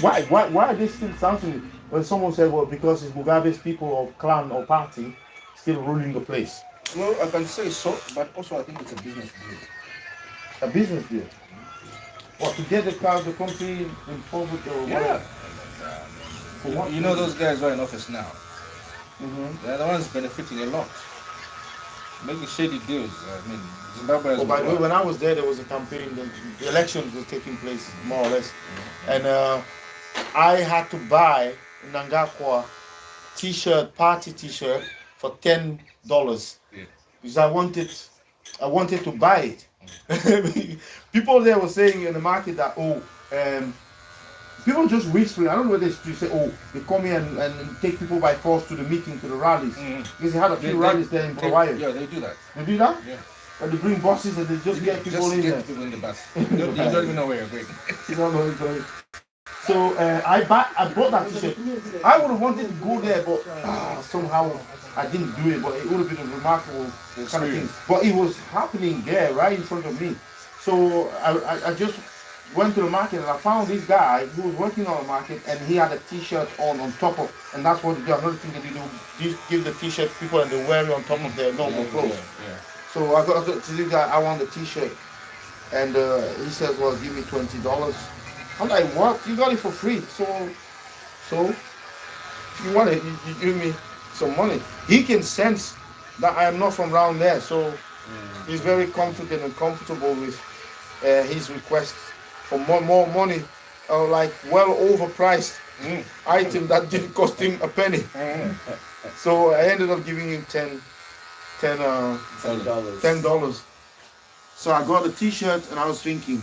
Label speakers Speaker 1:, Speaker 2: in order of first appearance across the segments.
Speaker 1: Why are they still sanctioning when someone said, well, because it's Mugabe's people or clan or party still ruling the place?
Speaker 2: Well, I can say so, but also I think it's a business deal.
Speaker 1: A business deal. What, to get the country in poverty or
Speaker 2: Yeah.
Speaker 1: whatever? For what?
Speaker 2: You know those guys who are in office now.
Speaker 1: Mm-hmm.
Speaker 2: They're the ones benefiting a lot. Making shady deals. I mean, Zimbabwe has
Speaker 1: Oh, by
Speaker 2: been
Speaker 1: the way,
Speaker 2: what?
Speaker 1: when I was there was a campaign. The elections were taking place more or less, and I had to buy Nangakwa T-shirt, party T-shirt for $10
Speaker 2: Yeah.
Speaker 1: because I wanted to buy it. People there were saying in the market that people just whispering. I don't know whether they say, oh, they come here and take people by force to the meeting, to the rallies. Because they had a few rallies there in Bulawayo.
Speaker 2: Yeah, they do that.
Speaker 1: They do that?
Speaker 2: Yeah.
Speaker 1: And they bring buses and they just get people in there.
Speaker 2: People in the bus. You don't even know where you're going.
Speaker 1: You don't know it's going. So I bought that T-shirt. I would have wanted to go there, but somehow I didn't do it. But it would have been a remarkable kind of thing. But it was happening there, right in front of me. So I just went to the market and I found this guy who was working on the market and he had a T-shirt on top of, and that's what they do. Another thing that they do, you give the T-shirt to people and they wear it on top of their normal clothes.
Speaker 2: Yeah.
Speaker 1: So I got to this guy, I want the T-shirt, and he says, well, give me $20. I'm like, what? You got it for free. So you want it, you give me some money. He can sense that I am not from around there, so he's very confident and comfortable with his request for more money, like well overpriced item that didn't cost him a penny. So I ended up giving him $10. So I got a T-shirt and I was thinking,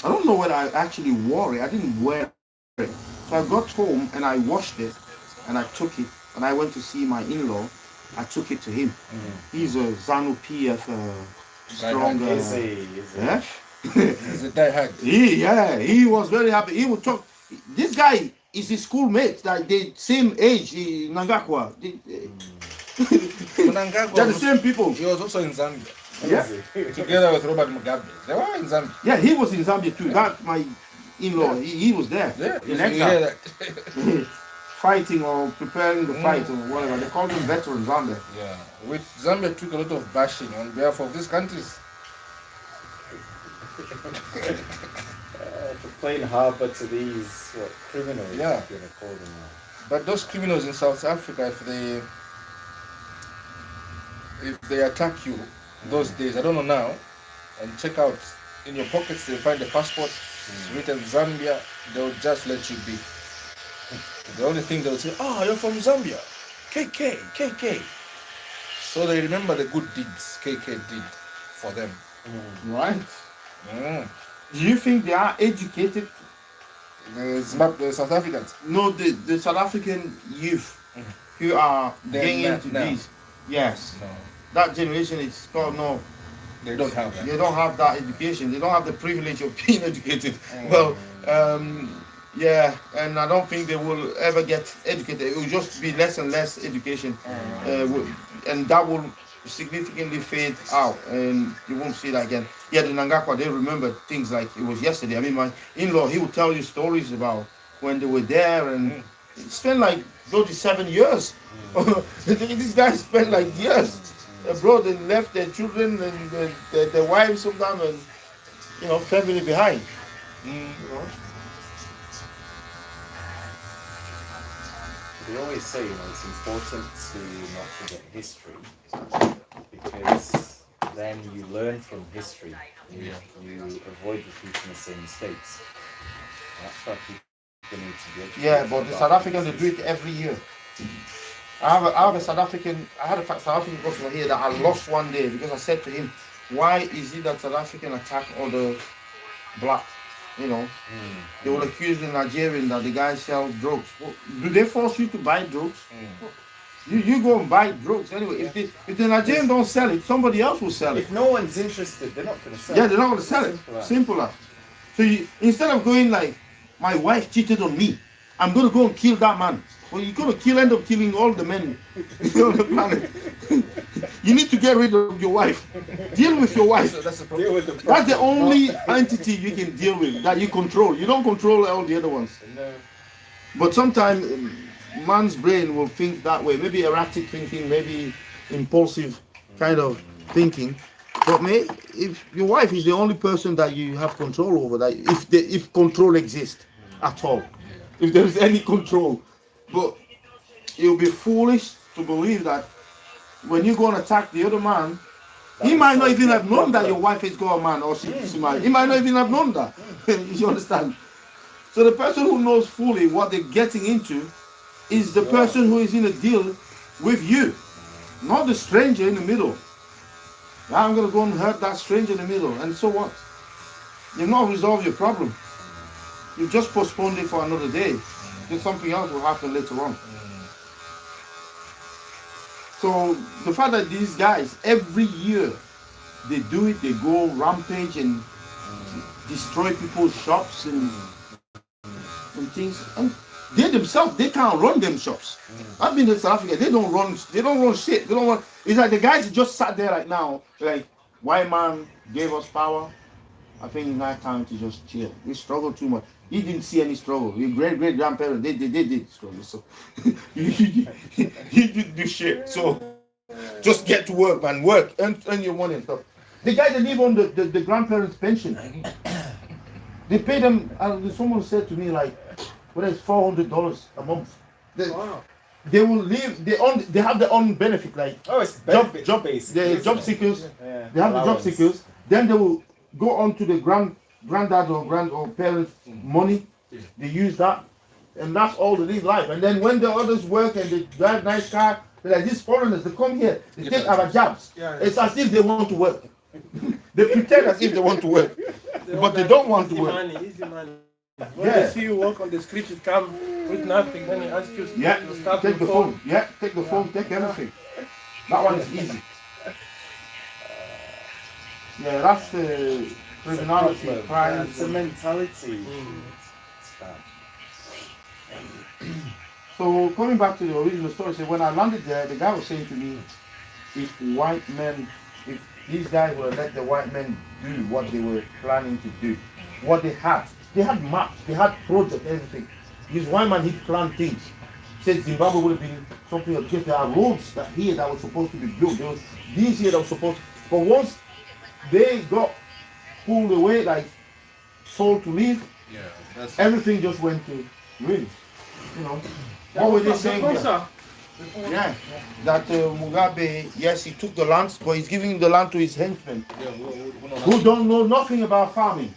Speaker 1: I don't know whether I actually wore it. I didn't wear it. So I got home and I washed it and I took it and I went to see my in-law. I took it to him. He's a ZANU PF strong.
Speaker 3: Is he?
Speaker 1: Yeah?
Speaker 2: Is it that hard?
Speaker 1: He was very happy. He would talk. This guy is his schoolmate, like the same age, Nangakwa. They're the same people.
Speaker 2: He was also in Zambia.
Speaker 1: Yeah.
Speaker 2: Together with Robert Mugabe. They were in Zambia.
Speaker 1: Yeah, he was in Zambia too. That my in-law, he was there.
Speaker 2: Yeah,
Speaker 1: in
Speaker 2: you
Speaker 1: exile.
Speaker 2: hear that?
Speaker 1: Fighting or preparing the fight or whatever. They call them veterans, aren't they?
Speaker 2: Yeah. Which Zambia took a lot of bashing on behalf of these countries.
Speaker 3: For playing harbour to these criminals,
Speaker 2: Yeah.
Speaker 3: you're gonna call them now.
Speaker 2: But those criminals in South Africa, if they attack you those days, I don't know now, and check out in your pockets, they find the passport, it's written Zambia, they'll just let you be. The only thing they'll say, you're from Zambia, KK. So they remember the good deeds KK did for them.
Speaker 1: Right.
Speaker 2: Mm.
Speaker 1: Do you think they are educated?
Speaker 2: The South Africans.
Speaker 1: No, the South African youth who are getting into
Speaker 2: now.
Speaker 1: these. Yes.
Speaker 2: No,
Speaker 1: That generation is called no.
Speaker 2: they don't have that.
Speaker 1: They don't have that education. They don't have the privilege of being educated. Well, yeah, and I don't think they will ever get educated. It will just be less and less education, and that will significantly fade out, and you won't see that again. Yeah, the Nangakwa, they remember things like it was yesterday. I mean, my in-law, he would tell you stories about when they were there, and it spent like 37 years. These guys spent like years abroad and left their children and their wives sometimes, and family behind.
Speaker 3: We always say, it's important to not forget history because then you learn from history. You avoid repeating the same mistakes. That's why people need to be educated.
Speaker 1: Yeah, but the South Africans, they do it every year. I had a South African customer here that I lost one day because I said to him, why is it that South African attack all the black? They will accuse the Nigerian that the guy sells drugs. Well, do they force you to buy drugs? You go and buy drugs anyway. If the Nigerian don't sell it, somebody else will sell it.
Speaker 3: If no one's interested, they're not going to sell it.
Speaker 1: Yeah, they're not going to sell it. Simple as. So instead of going like, my wife cheated on me, I'm going to go and kill that man. Well, you're going to end up killing all the men on the planet. You need to get rid of your wife. Deal with your wife.
Speaker 2: That's the
Speaker 3: Deal
Speaker 2: problem.
Speaker 3: with the
Speaker 1: That's the
Speaker 3: problem.
Speaker 1: only entity you can deal with, that you control. You don't control all the other ones.
Speaker 3: No.
Speaker 1: But sometimes man's brain will think that way. Maybe erratic thinking, maybe impulsive kind of thinking. But if your wife is the only person that you have control over, that if control exists at all, if there is any control, but you'll be foolish to believe that when you go and attack the other man, he might not even have known that your wife is got a man, or she might. He might not even have known that. You understand? So the person who knows fully what they're getting into is the person who is in a deal with you, not the stranger in the middle. Now I'm going to go and hurt that stranger in the middle, and so what? You've not resolved your problem. You just postponed it for another day. Then something else will happen later on. So the fact that these guys every year they do it, they go rampage and destroy people's shops and things, and they themselves, they can't run them shops. I've been to South Africa. They don't run shit. They don't run. It's like the guys just sat there right now, like, white man gave us power. I think it's now time to just chill. We struggle too much. He didn't see any struggle. Your great grandparents, they did struggle. So he did do shit. So just get to work, man. Work, earn your money and stuff. The guy that live on the grandparents' pension, they pay them. Someone said to me, like, well, it's $400 a month. They will live. They have their own benefit, like
Speaker 3: It's
Speaker 1: job
Speaker 3: based.
Speaker 1: the job seekers.
Speaker 3: Yeah.
Speaker 1: They have the job seekers. Then they will go on to the granddad or parents' money. They use that, and that's all they live life. And then when the others work and they drive nice car, they're like, these foreigners, they come here, they take our jobs. It's as if they want to work. They pretend as if they want to work, but they don't want to work.
Speaker 4: Easy money. When they see you walk on the street, you come with nothing, then they ask you to start
Speaker 1: Take the phone. Yeah, take the phone, take everything. That one is easy. Yeah, that's the criminality, crime.
Speaker 3: It's a mentality. It's bad.
Speaker 1: So coming back to the original story, so when I landed there, the guy was saying to me, if these guys would have let the white men do what they were planning to do, what they had maps, they had projects, everything. This white man, he planned things. Said Zimbabwe would have been something else, because there are roads that were supposed to be built. There was these here that were supposed, but once they got pulled away, like told to leave, everything just went to ruins. You know, what were they saying here? Yeah, that Mugabe, yes, he took the land, but he's giving the land to his henchmen, who don't know nothing about farming.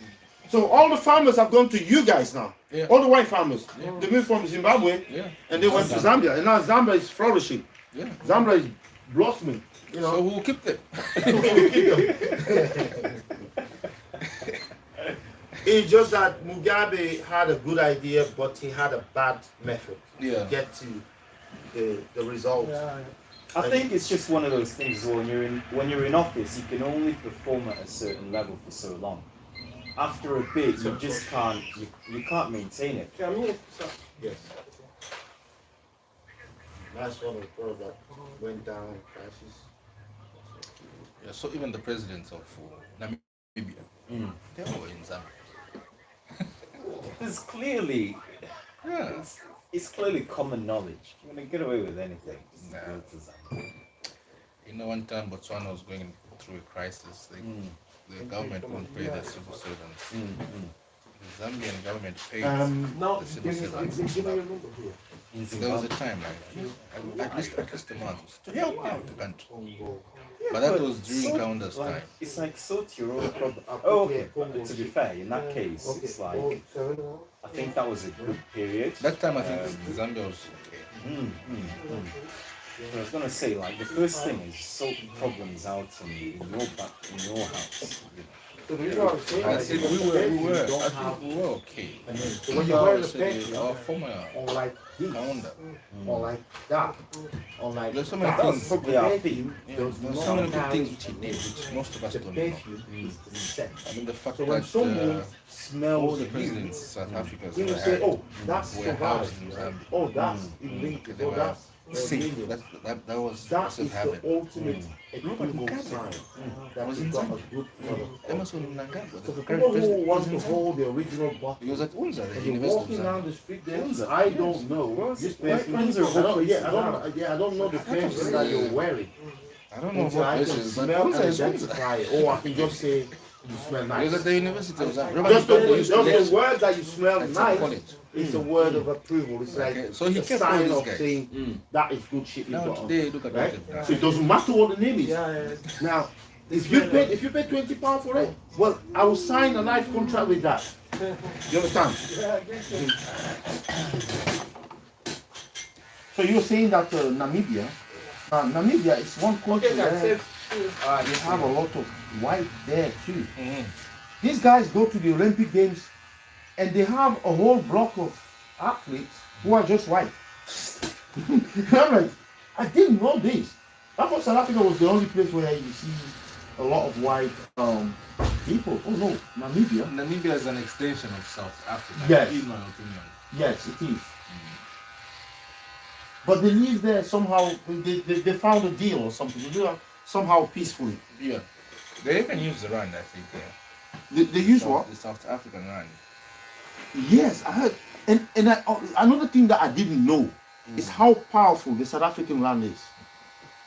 Speaker 1: So all the farmers have gone to you guys now. All the white farmers. They moved from Zimbabwe and they went to Zambia. And now Zambia is flourishing. Zambia is blossoming. You know.
Speaker 2: So we'll keep them.
Speaker 1: It's just that Mugabe had a good idea, but he had a bad method to get to the results.
Speaker 3: I think it's just one of those things when you're in office, you can only perform at a certain level for so long. After a bit, you just can't can't maintain it.
Speaker 1: Yes. That's one of the problems that went down in crisis.
Speaker 2: Yeah, so even the presidents of Namibia, they were in Zambia.
Speaker 3: There's clearly, it's clearly common knowledge. You want to get away with anything. Just go to Zambia.
Speaker 2: You know, one time Botswana was going through a crisis. The government won't pay the civil servants. The Zambian government paid the civil servants. There was a time like at least a month to help out the country. But that was during Kaunda's time.
Speaker 3: It's like sort your own problem. Oh, okay. To be fair, in that case, it's like I think that was a good period.
Speaker 2: That time I think Zambia was okay.
Speaker 3: I was gonna say, like, the first thing is sort problems out in your house. You know.
Speaker 4: So the reason why I'm saying
Speaker 2: I
Speaker 4: that
Speaker 2: said
Speaker 4: is
Speaker 2: we were
Speaker 5: don't
Speaker 2: I
Speaker 5: have-
Speaker 2: think we were okay.
Speaker 5: So when you wear the
Speaker 2: Said
Speaker 5: perfume,
Speaker 2: our former
Speaker 5: or like this,
Speaker 2: calendar.
Speaker 5: or like that, or like
Speaker 2: There's so many
Speaker 5: that,
Speaker 2: things.
Speaker 5: but the
Speaker 3: Yeah.
Speaker 5: perfume
Speaker 2: Yeah,
Speaker 5: does
Speaker 2: there's
Speaker 5: not
Speaker 2: so many good
Speaker 5: carry
Speaker 2: things which he did, which most of us
Speaker 5: the
Speaker 2: don't know.
Speaker 5: perfume is the scent.
Speaker 2: I mean the fact
Speaker 5: So when
Speaker 2: that
Speaker 5: someone
Speaker 2: all
Speaker 5: smells
Speaker 2: the
Speaker 5: you,
Speaker 2: presidents South Africa's
Speaker 5: he will
Speaker 2: ever
Speaker 5: say,
Speaker 2: had
Speaker 5: "Oh, that's
Speaker 2: were
Speaker 5: Stamford.
Speaker 2: housed in Zambia.
Speaker 5: Oh, that's Link.
Speaker 2: They
Speaker 5: Oh,
Speaker 2: were
Speaker 5: that's
Speaker 2: safe.
Speaker 5: Romania."
Speaker 2: That was
Speaker 5: That
Speaker 2: safe
Speaker 5: is
Speaker 2: haven.
Speaker 5: the ultimate equivocal
Speaker 2: Mugabe.
Speaker 5: sign that
Speaker 2: Was
Speaker 5: you
Speaker 2: in
Speaker 5: got a
Speaker 2: Zambia.
Speaker 5: good product.
Speaker 2: Emerson Mnangagwa,
Speaker 5: So
Speaker 2: the
Speaker 5: for
Speaker 2: current
Speaker 5: people who
Speaker 2: president,
Speaker 5: want
Speaker 2: was
Speaker 5: to
Speaker 2: in Zambia.
Speaker 5: hold the original
Speaker 2: He
Speaker 5: bottle,
Speaker 2: was at Unza, the
Speaker 5: and you're
Speaker 2: University of
Speaker 5: walking
Speaker 2: Zambia.
Speaker 5: down the street there,
Speaker 3: Unza?
Speaker 5: I don't know.
Speaker 3: Where's
Speaker 5: This
Speaker 3: where-
Speaker 5: perfume,
Speaker 3: when's the
Speaker 5: I don't,
Speaker 3: whole
Speaker 5: yeah, I
Speaker 3: place
Speaker 5: don't, yeah, I don't know the perfume that you're wearing.
Speaker 2: I don't know
Speaker 5: Until
Speaker 2: what
Speaker 5: I can
Speaker 2: places, but
Speaker 5: smell
Speaker 2: Unza
Speaker 5: and
Speaker 2: is Unza.
Speaker 5: identify it. Or I can just say, you smell
Speaker 2: He was
Speaker 5: nice.
Speaker 2: at the University of Zambia. Remember
Speaker 5: Just
Speaker 2: he got
Speaker 5: the,
Speaker 2: the used to
Speaker 5: just the
Speaker 2: lecture
Speaker 5: word that you smell
Speaker 2: at some
Speaker 5: nice
Speaker 2: college.
Speaker 5: is a word of approval. It's like
Speaker 2: Okay, so he
Speaker 5: a
Speaker 2: kept all
Speaker 5: sign
Speaker 2: these
Speaker 5: of
Speaker 2: guys.
Speaker 5: saying that is good shit you've
Speaker 2: Now
Speaker 5: got on.
Speaker 2: today, look at
Speaker 5: Right?
Speaker 2: what they've done.
Speaker 5: So it doesn't matter what the name is.
Speaker 4: Yeah,
Speaker 5: Now, if you pay £20 for it, well, I will sign a life contract with that. You understand? So you're saying that Namibia is one country where you have a lot of white there too.
Speaker 2: Mhm.
Speaker 5: These guys go to the Olympic Games and they have a whole block of athletes who are just white. I'm like, I didn't know this. I thought South Africa was the only place where you see a lot of white people. Oh no, Namibia.
Speaker 2: Namibia is an extension of South Africa,
Speaker 5: Yes.
Speaker 2: in my opinion.
Speaker 5: Yes, it is. But they live there somehow. They found a deal or something. They live somehow peacefully.
Speaker 2: Yeah. They even use the rand, I think.
Speaker 5: They use what?
Speaker 2: The South African rand.
Speaker 5: Yes, I heard. And another thing that I didn't know is how powerful the South African rand is.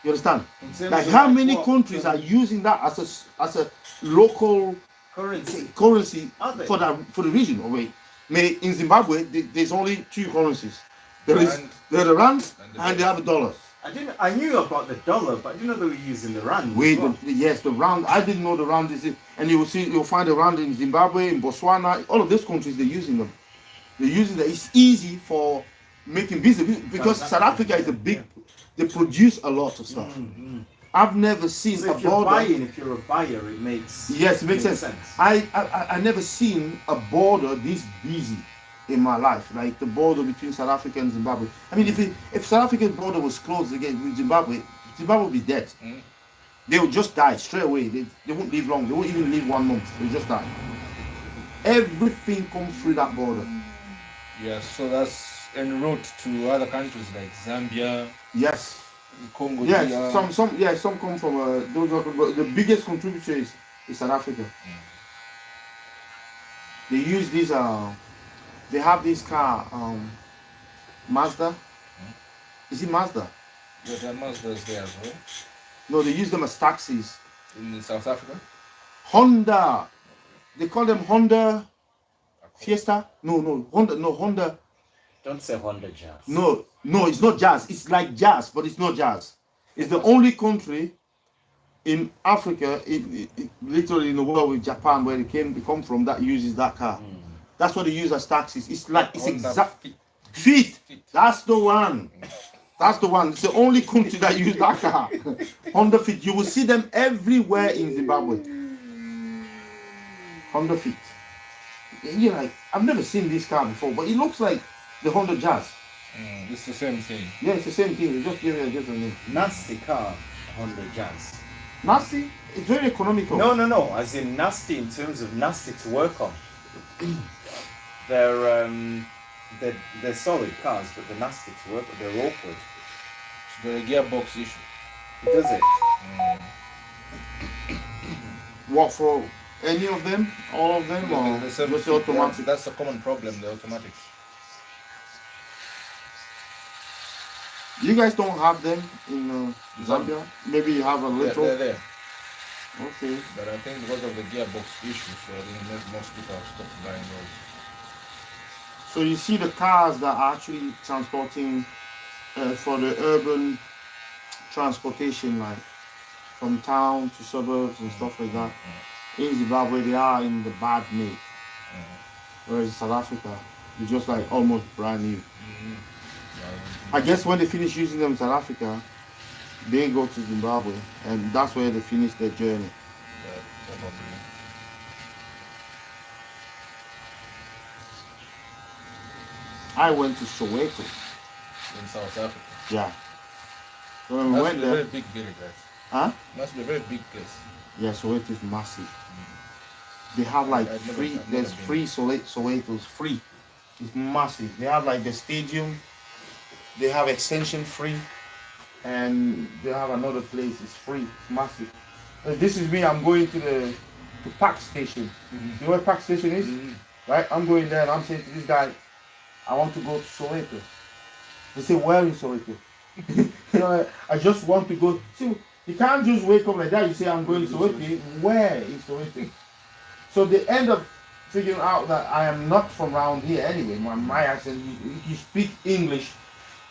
Speaker 5: You understand? Like how many countries are using that as a local currency
Speaker 3: Are they?
Speaker 5: for the region? Oh wait, in Zimbabwe there's only two currencies. There's the rand and they have the dollars.
Speaker 3: I knew about the dollar, but I didn't know they were using the rand.
Speaker 5: Wait,
Speaker 3: as well.
Speaker 5: yes, the rand. I didn't know the rand is it, and you'll find the rand in Zimbabwe, in Botswana, all of these countries they're using them. They're using that. It's easy for making business because South Africa is a big. They produce a lot of stuff. I've never seen
Speaker 3: So
Speaker 5: a
Speaker 3: if you're
Speaker 5: border.
Speaker 3: buying, if you're a buyer, it makes
Speaker 5: Yes, it makes sense. I never seen a border this busy in my life, like the border between South Africa and Zimbabwe. I mean, if South African border was closed again with Zimbabwe would be dead. They would just die straight away. They won't live long. They won't even live 1 month. They just die. Everything comes through that border.
Speaker 2: Yeah, so that's en route to other countries like Zambia,
Speaker 5: Yes.
Speaker 2: Congo.
Speaker 5: Yes.
Speaker 2: DR.
Speaker 5: Some come from those are, but the biggest contributor is South Africa. They use these they have this car Mazda. Is it Mazda?
Speaker 2: Yeah, there are Mazdas there as well.
Speaker 5: No, they use them as taxis.
Speaker 2: In South Africa.
Speaker 5: Honda. They call them Honda Fiesta. No, Honda.
Speaker 3: Don't say Honda Jazz.
Speaker 5: No, it's not jazz. It's like jazz, but it's not jazz. It's the only country in Africa, literally in the world with Japan, where they come from, that uses that car. That's what they use as taxis. It's like it's
Speaker 2: Honda
Speaker 5: exact. Fit. That's the one. That's the one. It's the only country that use that car. Honda Fit. You will see them everywhere in Zimbabwe. Honda Fit. You're like, I've never seen this car before, but it looks like the Honda Jazz.
Speaker 2: It's the same thing.
Speaker 5: Yeah, it's the same thing. They just give it a different name.
Speaker 3: Nasty car, Honda Jazz.
Speaker 5: Nasty? It's very economical.
Speaker 3: No. As in nasty in terms of nasty to work on. They're solid cars, but they're nasty to work on. They're awkward.
Speaker 2: It's the gearbox issue.
Speaker 3: Does it?
Speaker 5: What, for any of them? All of them? Or
Speaker 2: The
Speaker 5: just
Speaker 2: same
Speaker 5: the
Speaker 2: thing.
Speaker 5: automatic?
Speaker 2: That's a common problem, the automatics.
Speaker 5: You guys don't have them in Zambia? Maybe you have a little?
Speaker 2: They're there.
Speaker 5: Okay.
Speaker 2: But I think because of the gearbox issue, so I think most people have stopped buying those.
Speaker 5: So you see the cars that are actually transporting for the urban transportation, like from town to suburbs and stuff like that. In Zimbabwe, they are in the bad make. Whereas in South Africa, they're just like almost brand new. I guess when they finish using them in South Africa, they go to Zimbabwe, and that's where they finish their journey.
Speaker 2: Yeah, probably.
Speaker 5: I went to Soweto.
Speaker 2: In South Africa.
Speaker 5: Yeah. So when we
Speaker 2: Must
Speaker 5: went
Speaker 2: be a
Speaker 5: there,
Speaker 2: very big village, guys.
Speaker 5: huh?
Speaker 2: Must be a very big place.
Speaker 5: Yeah, Soweto is massive. They have like
Speaker 2: I've never-
Speaker 5: free.
Speaker 2: I've never
Speaker 5: There's
Speaker 2: been.
Speaker 5: free Sowetos free. It's massive. They have like the stadium. They have extension free, and they have another place. It's free. It's massive. This is me. I'm going to Park Station. You know what Park Station is? Right? I'm going there and I'm saying to this guy, I want to go to Soweto. They say, where in Soweto? You know, I just want to go. See, you can't just wake up like that. You say, I'm going to Soweto. Where in Soweto? So they end up figuring out that I am not from around here anyway. My accent, you speak English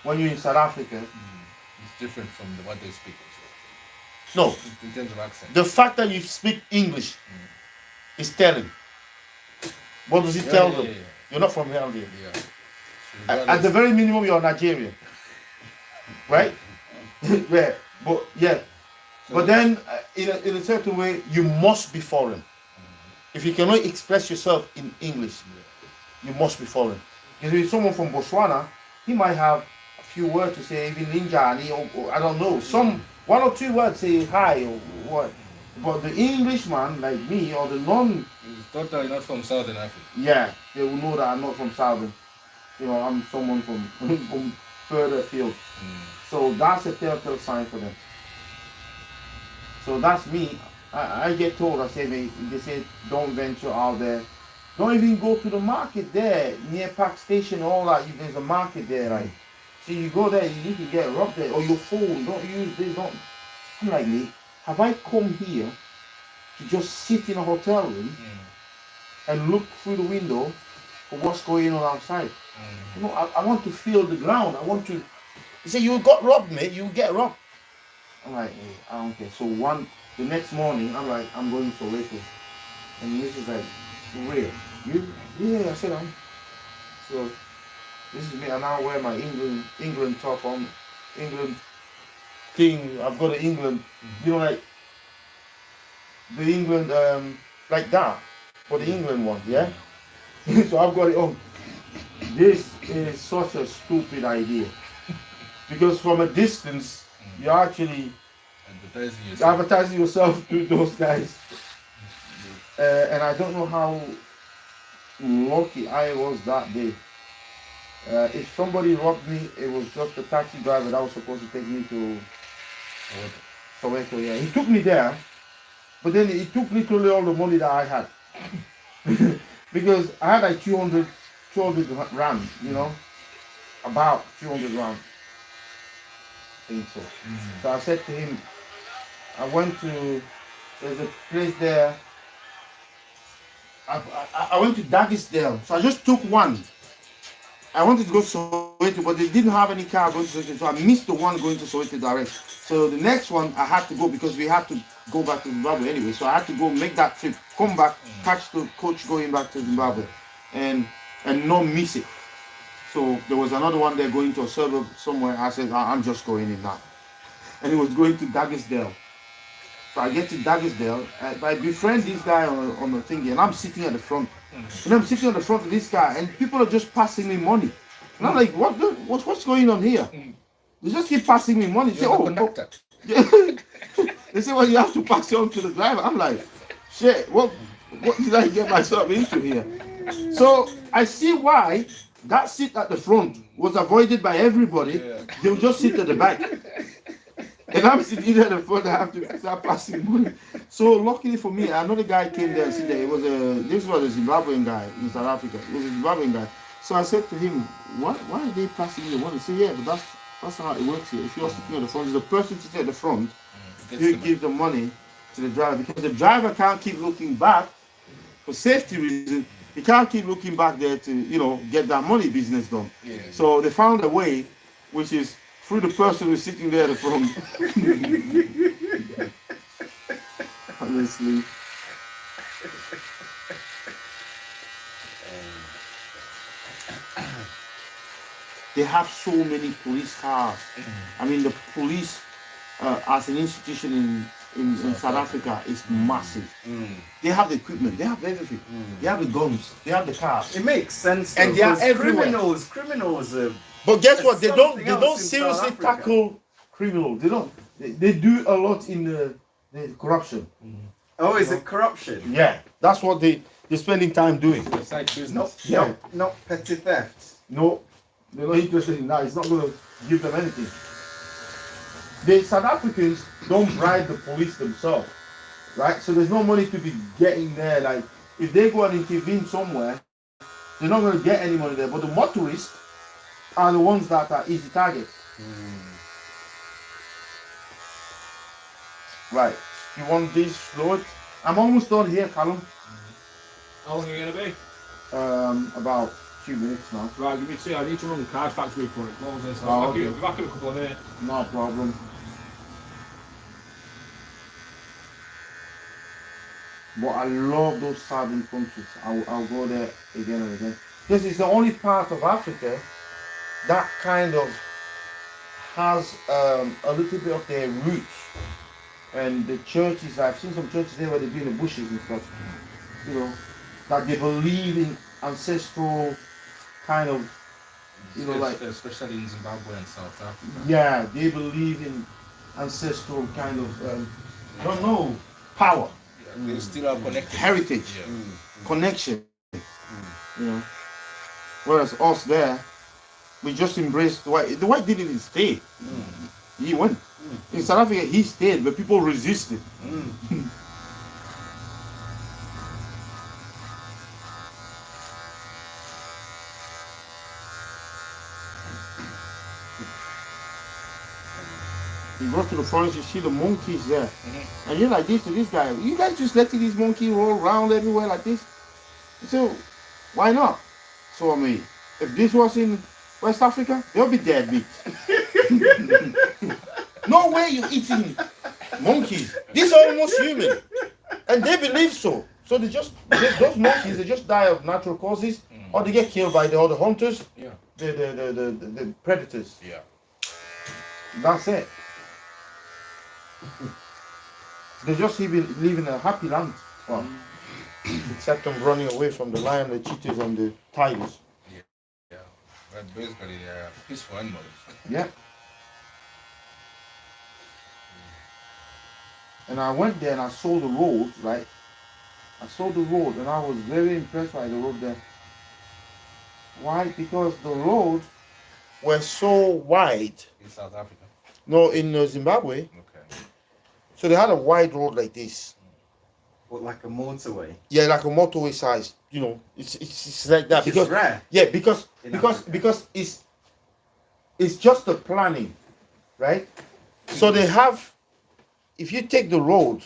Speaker 5: when you're in South Africa.
Speaker 2: It's different from what they speak.
Speaker 5: No,
Speaker 2: In terms of accent.
Speaker 5: the fact that you speak English is telling. What does it tell them?
Speaker 2: Yeah.
Speaker 5: You're not from around here.
Speaker 2: Yeah.
Speaker 5: At the very minimum, you're Nigerian, right? Yeah, but yeah, but then in a certain way, you must be foreign. If you cannot express yourself in English, you must be foreign. Because if someone from Botswana, he might have a few words to say, even Linjani, or I don't know, some 1 or 2 words say hi or what. But the Englishman, like me, or the non,
Speaker 2: It's totally not from Southern Africa.
Speaker 5: yeah, they will know that I'm not from Southern. You know, I'm someone from from further afield. So that's a telltale sign for them. So that's me. I get told, they say, don't venture out there. Don't even go to the market there, near Park Station, all that. There's a market there, right? So you go there, you can get robbed there. Or your phone, don't use this, don't. I'm like, me, have I come here to just sit in a hotel room and look through the window for what's going on outside? You know, I want to feel the ground. I want to. He said, you got robbed, mate. You get robbed. I'm like, hey, I don't care. So the next morning, I'm like, I'm going to Soweto. And this is like, real. You? Yeah, I said, I'm. So this is me. I now wear my England top on. England thing. I've got an England, you know, like the England, like that. For the England one, yeah? So I've got it on. This is such a stupid idea. Because from a distance, you're actually advertising yourself to those guys. And I don't know how lucky I was that day. If somebody robbed me, it was just a taxi driver that was supposed to take me to Soweto. Yeah, he took me there, but then he took literally all the money that I had. Because I had like 200 rand, you know, about 200 rand. I think so. So I said to him, there's a place there. I went to Dagisdale, so I just took one. I wanted to go to Soweto, but they didn't have any car going to Soweto, so I missed the one going to Soweto direct. So the next one I had to go because we had to go back to Zimbabwe anyway. So I had to go make that trip, come back, catch the coach going back to Zimbabwe, and not miss it. So there was another one there going to a suburb somewhere. I said, I'm just going in now. And he was going to Dagisdale. So I get to Dagisdale, I befriend this guy on the thingy, and I'm sitting at the front. And I'm sitting at the front of this guy, and people are just passing me money. And I'm like, what's going on here? They just keep passing me money. They say, they say, well, you have to pass it on to the driver. I'm like, shit, what did I get myself into here? So I see why that seat at the front was avoided by everybody. They would just sit at the back. And I'm sitting at the front, I have to start passing money. So luckily for me, another guy came there and said there. This was a Zimbabwean guy in South Africa. It was a Zimbabwean guy. So I said to him, why are they passing the money? He said, yeah, but that's how it works here. If you're sitting at the front, the person sitting at the front, you give the money to the driver. Because the driver can't keep looking back for safety reasons. He can't keep looking back there to, get that money business done. So they found a way, which is through the person who's sitting there at the front. Honestly. They have so many police cars. I mean, the police as an institution in South Africa is massive. They have the equipment, they have everything. They have the guns, they have the cars.
Speaker 3: It makes sense, though,
Speaker 5: And they are
Speaker 3: because
Speaker 5: everywhere.
Speaker 3: Criminals are.
Speaker 5: But guess what? They don't
Speaker 3: something else in
Speaker 5: seriously
Speaker 3: South Africa.
Speaker 5: tackle criminals. They don't. They do a lot in the corruption.
Speaker 3: Oh, is it corruption?
Speaker 5: Yeah, that's what they're spending time doing.
Speaker 2: It's a side business.
Speaker 3: Not petty theft.
Speaker 5: No, they're not interested in that. It's not going to give them anything. The South Africans don't bribe the police themselves, right? So there's no money to be getting there. Like, if they go and intervene somewhere, they're not going to get any money there. But the motorists are the ones that are easy targets. Right. You want this fluid? I'm almost done here, Callum.
Speaker 6: How long are you going to be?
Speaker 5: About a few minutes now.
Speaker 6: Right, give me two. I need to run the card factory for it. Closes.
Speaker 5: Oh,
Speaker 6: I'll
Speaker 5: okay.
Speaker 6: be back in a couple of minutes.
Speaker 5: No problem. But I love those southern countries. I'll go there again and again. This is the only part of Africa that kind of has a little bit of their roots. And the churches, I've seen some churches there where they do in the bushes and stuff. You know, that they believe in ancestral kind of, you know, like,
Speaker 2: especially in Zimbabwe and South Africa.
Speaker 5: yeah, they believe in ancestral kind of, I don't know, power.
Speaker 2: They still are connected.
Speaker 5: Heritage,
Speaker 2: Yeah.
Speaker 5: connection, you know. Whereas us there, we just embraced the white. The white didn't even stay. He went. In South Africa, he stayed, but people resisted. You go to the forest, you see the monkeys there. And you're like this to this guy. You guys just letting these monkeys roll around everywhere like this? So, why not? So, I mean, if this was in West Africa, they'll be dead meat. No way you're eating monkeys. These are almost human. And they believe so. So those monkeys, they just die of natural causes, or they get killed by the other hunters, the predators.
Speaker 2: Yeah.
Speaker 5: That's it. They just live in a happy land. Well, except them running away from the lion, the cheetahs, and the tigers.
Speaker 2: Yeah. But basically, peaceful animals.
Speaker 5: Yeah. And I went there and I saw the road, right? I saw the road and I was very impressed by the road there. Why? Because the road was so wide.
Speaker 2: In South Africa.
Speaker 5: No, in Zimbabwe.
Speaker 2: Okay.
Speaker 5: So they had a wide road like this.
Speaker 3: What, like a motorway?
Speaker 5: Yeah, like a motorway size. You know, it's like that.
Speaker 3: Which
Speaker 5: because
Speaker 3: is rare.
Speaker 5: Yeah, because it's just the planning, right? So they have. If you take the road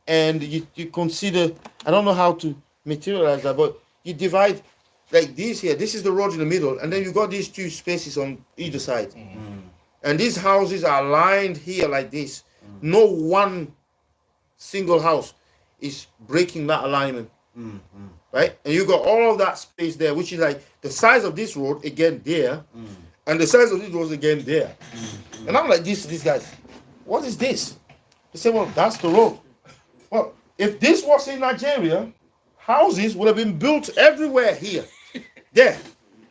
Speaker 5: and you consider, I don't know how to materialize that, but you divide like this here. This is the road in the middle, and then you got these two spaces on either side. And these houses are lined here like this. No one single house is breaking that alignment. Right? And you got all of that space there, which is like the size of this road again there, and the size of this road again there. And I'm like, these guys, what is this? They say, well, that's the road. Well, if this was in Nigeria, houses would have been built everywhere here. There.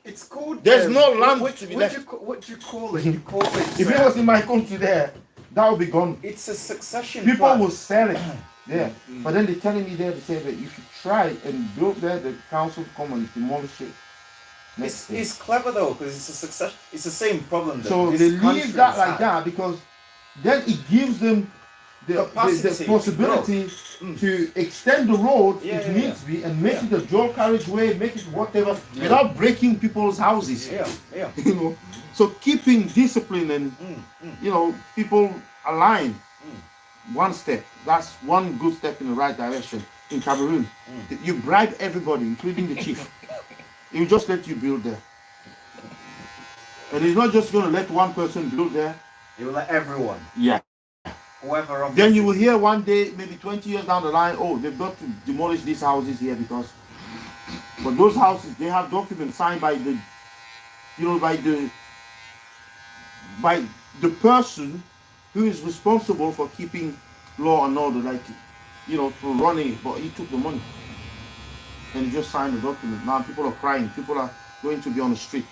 Speaker 3: It's called.
Speaker 5: There's no land to be left.
Speaker 3: What do you call it? You call it.
Speaker 5: If it was in my country there, that would be gone.
Speaker 3: It's a succession.
Speaker 5: People
Speaker 3: plan.
Speaker 5: will sell it. Yeah. But then they're telling me there, they say that if you try and build there, the council come and demolish it.
Speaker 3: It's clever though, because it's a succession. It's the same problem. That
Speaker 5: So
Speaker 3: this
Speaker 5: they leave
Speaker 3: country's
Speaker 5: that like
Speaker 3: had.
Speaker 5: that because then it gives them the possibility to extend the road if needs be and make it a dual carriageway, make it whatever, without breaking people's houses.
Speaker 3: Yeah.
Speaker 5: You know, so keeping discipline and you know, people aligned. One step. That's one good step in the right direction. In Cameroon, you bribe everybody, including the chief. He will just let you build there, and he's not just going to let one person build there.
Speaker 3: He will let everyone.
Speaker 5: Yeah.
Speaker 3: Whoever.
Speaker 5: Then you will hear one day, maybe 20 years down the line, oh, they've got to demolish these houses here because. But those houses, they have documents signed by the, you know, by the person who is responsible for keeping law and order, like, you know, for running it, but he took the money and he just signed the document. Now people are crying. People are going to be on the street.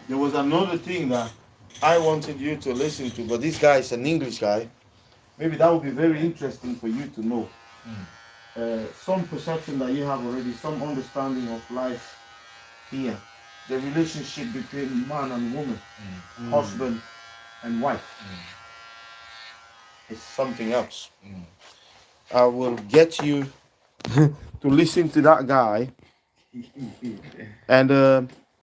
Speaker 5: There was another thing that I wanted you to listen to, but this guy is an English guy. Maybe that would be very interesting for you to know. Some perception that you have already, some understanding of life here. The relationship between man and woman, husband and wife. It's something else. I will get you to listen to that guy. And